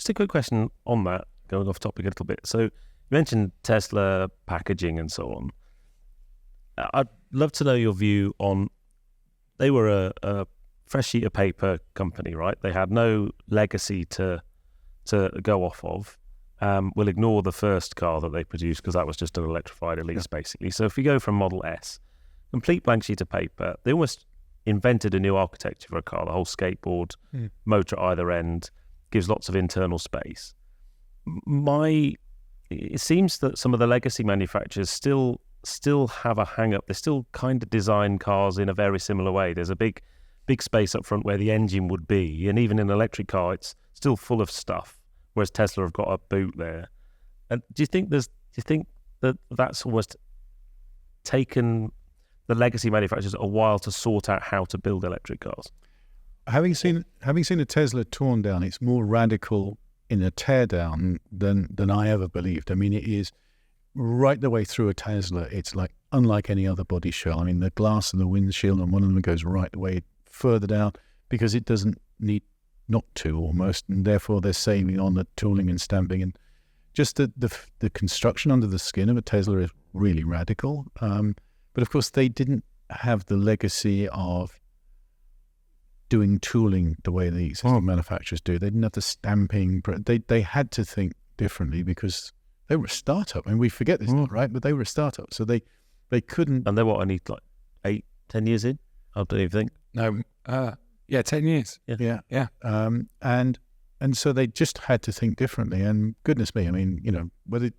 Just a quick question on that, going off topic a little bit. So you mentioned Tesla packaging and so on. I'd love to know your view on, they were a fresh sheet of paper company, right? They had no legacy to go off of. We'll ignore the first car that they produced because that was just an electrified Elise, basically. So if we go from Model S, complete blank sheet of paper, they almost invented a new architecture for a car, the whole skateboard, motor at either end, gives lots of internal space. It seems that some of the legacy manufacturers still have a hang-up. They still kind of design cars in a very similar way. There's a big space up front where the engine would be, and even in an electric car, it's still full of stuff, whereas Tesla have got a boot there. And do you think that that's almost taken the legacy manufacturers a while to sort out how to build electric cars? Having seen a Tesla torn down, it's more radical in a teardown than I ever believed. I mean, it is right the way through a Tesla. It's like unlike any other body shell. I mean, the glass and the windshield on one of them goes right the way further down because it doesn't need not to almost, and therefore they're saving on the tooling and stamping, and just the construction under the skin of a Tesla is really radical. But of course, they didn't have the legacy of doing tooling the way the existing manufacturers do. They didn't have the stamping. They had to think differently because they were a startup. I mean, we forget this, right? But they were a startup, so they couldn't. And they were only like 8-10 years in. I don't even think. No, 10 years. Yeah. And so they just had to think differently. And goodness me, I mean, whether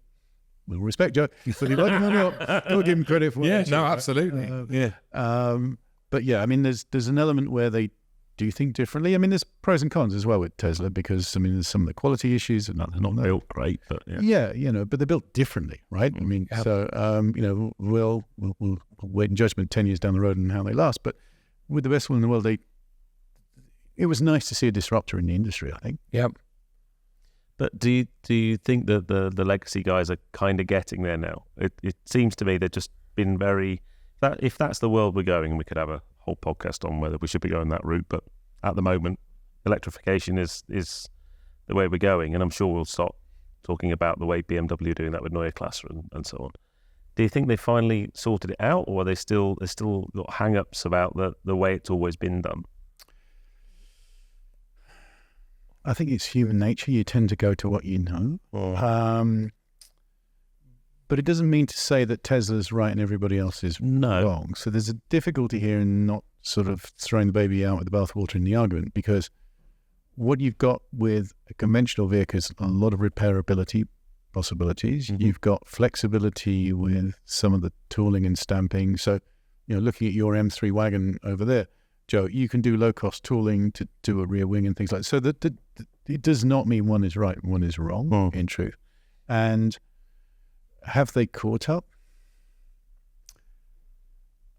we'll respect Joe, but if I can not give him credit for it. No, absolutely. But yeah, I mean, there's an element where they do think differently. I mean, there's pros and cons as well with Tesla because, I mean, there's some of the quality issues. And they're not built great, but yeah. But they're built differently, right? I mean, so, we'll wait in judgment 10 years down the road and how they last. But with the best one in the world, it was nice to see a disruptor in the industry, I think. Yep. But do you think that the legacy guys are kind of getting there now? It seems to me they've just been if that's the world we're going, we could have a whole podcast on whether we should be going that route. But at the moment, electrification is the way we're going, and I'm sure we'll start talking about the way BMW are doing that with Neue Klasse and so on. Do you think they finally sorted it out, or are they still got hang-ups about the way it's always been done? I think it's human nature. You tend to go to what you know. But it doesn't mean to say that Tesla's right and everybody else is wrong. So there's a difficulty here in not sort of throwing the baby out with the bathwater in the argument, because what you've got with a conventional vehicle is a lot of repairability possibilities. Mm-hmm. You've got flexibility with some of the tooling and stamping. So, looking at your M3 wagon over there, Joe, you can do low-cost tooling to do a rear wing and things like that. So that it does not mean one is right and one is wrong, in truth. And have they caught up?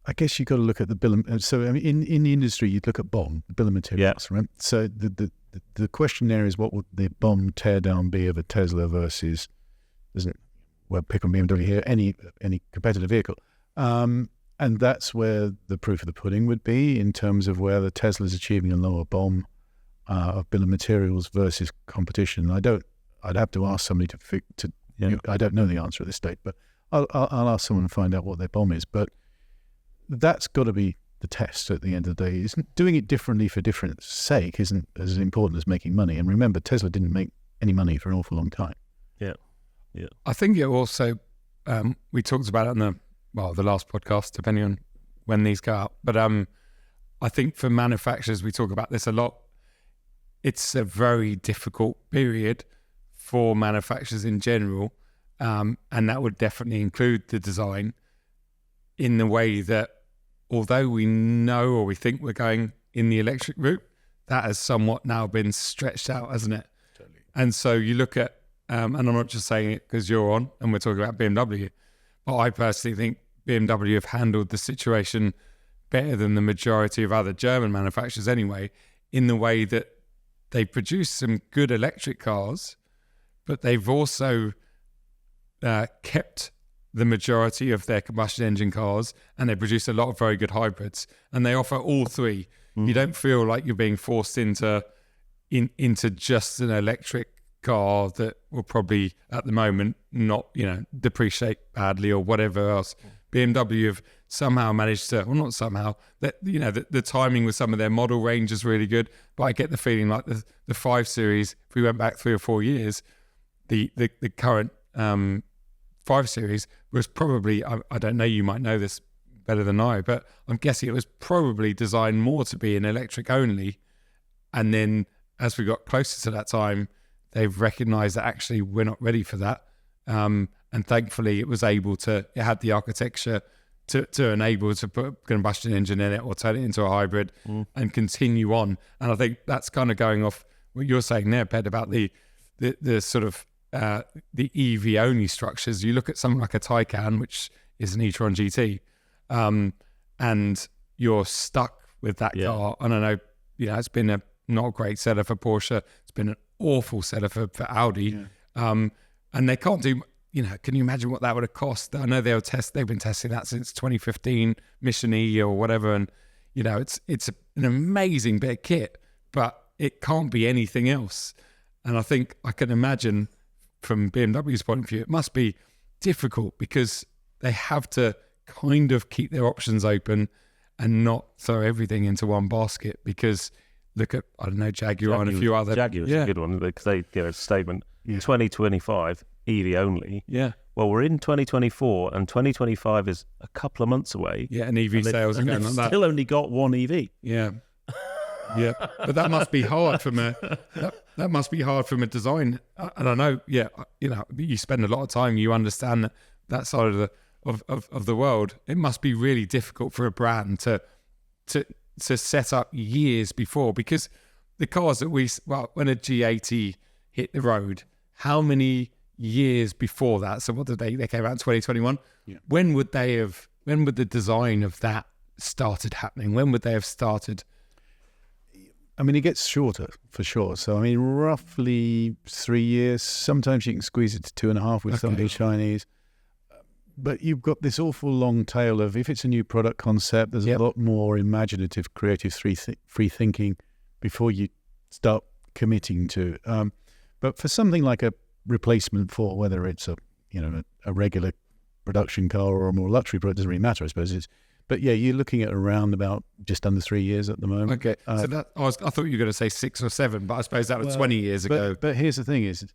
I guess you've got to look at the bill of... So, I mean, in the industry, you'd look at BOM, the bill of materials, right? So the question there is, what would the BOM teardown be of a Tesla versus, pick on BMW here, any competitive vehicle. And that's where the proof of the pudding would be in terms of where the Tesla's achieving a lower BOM of bill of materials versus competition. I'd have to ask somebody I don't know the answer at this stage, but I'll ask someone to find out what their BOM is. But that's got to be the test at the end of the day. Doing it differently for different sake isn't as important as making money. And remember, Tesla didn't make any money for an awful long time. Yeah. I think it also, we talked about it on the last podcast, depending on when these go out. But I think for manufacturers, we talk about this a lot. It's a very difficult period for manufacturers in general, and that would definitely include the design, in the way that although we know or we think we're going in the electric route, that has somewhat now been stretched out, hasn't it? Totally. And so you look at, and I'm not just saying it because you're on and we're talking about BMW, but I personally think BMW have handled the situation better than the majority of other German manufacturers anyway, in the way that they produce some good electric cars, but they've also kept the majority of their combustion engine cars, and they produce a lot of very good hybrids, and they offer all three. You don't feel like you're being forced into just an electric car that will probably at the moment not, depreciate badly or whatever else. BMW have somehow managed to, well, not somehow, that the timing with some of their model range is really good. But I get the feeling like the 5 Series, if we went back 3 or 4 years, the current 5 Series was probably, I don't know, you might know this better than I, but I'm guessing it was probably designed more to be an electric only. And then as we got closer to that time, they've recognised that actually we're not ready for that. And thankfully it had the architecture to enable to put a combustion engine in it or turn it into a hybrid and continue on. And I think that's kind of going off what you're saying there, Ped, about the sort of the EV only structures. You look at something like a Taycan, which is an e-tron GT, and you're stuck with that car. And I know, it's been not a great seller for Porsche. It's been an awful seller for Audi. And they can't do, can you imagine what that would have cost? I know they've been testing that since 2015, Mission E or whatever. And, it's an amazing bit of kit, but it can't be anything else. And I think I can imagine from BMW's point of view, it must be difficult because they have to kind of keep their options open and not throw everything into one basket, because look at, I don't know, Jaguar and a few other. Jaguar's a good one, because they give a statement, 2025, EV only. Yeah. Well, we're in 2024, and 2025 is a couple of months away. Yeah, and EV sales are going like that. Still only got one EV. Yeah. Yeah, but that must be hard from that must be hard from a design. And I know, you spend a lot of time, you understand that side of the world. It must be really difficult for a brand to set up years before, because the cars that when a G80 hit the road, how many years before that? So what did they came out in 2021? Yeah. When would the design of that started happening? When would they have started? I mean, it gets shorter for sure. So, I mean, roughly 3 years. Sometimes you can squeeze it to 2.5 with some of the Chinese. But you've got this awful long tail of, if it's a new product concept, there's a lot more imaginative, creative, free thinking before you start committing to. But for something like a replacement for, whether it's a regular production car or a more luxury product, doesn't really matter, I suppose. But yeah, you're looking at around about just under 3 years at the moment. Okay, so I thought you were going to say 6 or 7, but I suppose that was 20 years ago. But here's the thing: is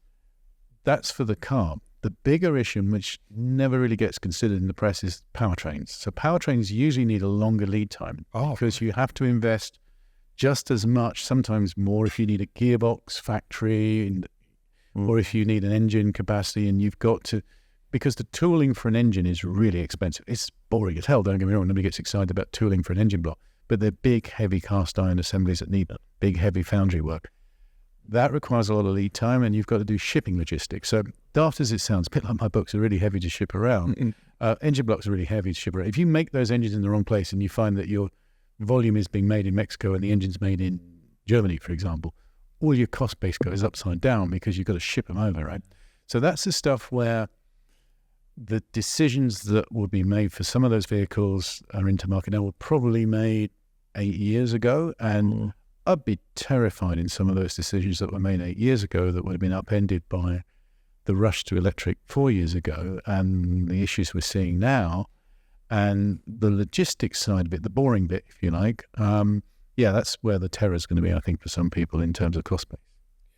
that's for the car. The bigger issue, which never really gets considered in the press, is powertrains. So powertrains usually need a longer lead time because you have to invest just as much, sometimes more, if you need a gearbox factory, or if you need an engine capacity, and you've got to. Because the tooling for an engine is really expensive. It's boring as hell, don't get me wrong. Nobody gets excited about tooling for an engine block. But they're big, heavy cast iron assemblies that need big, heavy foundry work. That requires a lot of lead time, and you've got to do shipping logistics. So daft as it sounds, a bit like my books are really heavy to ship around. Engine blocks are really heavy to ship around. If you make those engines in the wrong place and you find that your volume is being made in Mexico and the engine's made in Germany, for example, all your cost base goes upside down because you've got to ship them over, right? So that's the stuff where the decisions that would be made for some of those vehicles are into market now were probably made 8 years ago, and I'd be terrified in some of those decisions that were made 8 years ago that would have been upended by the rush to electric 4 years ago and the issues we're seeing now, and the logistics side of it, the boring bit, if you like. That's where the terror is going to be, I think, for some people in terms of cost base.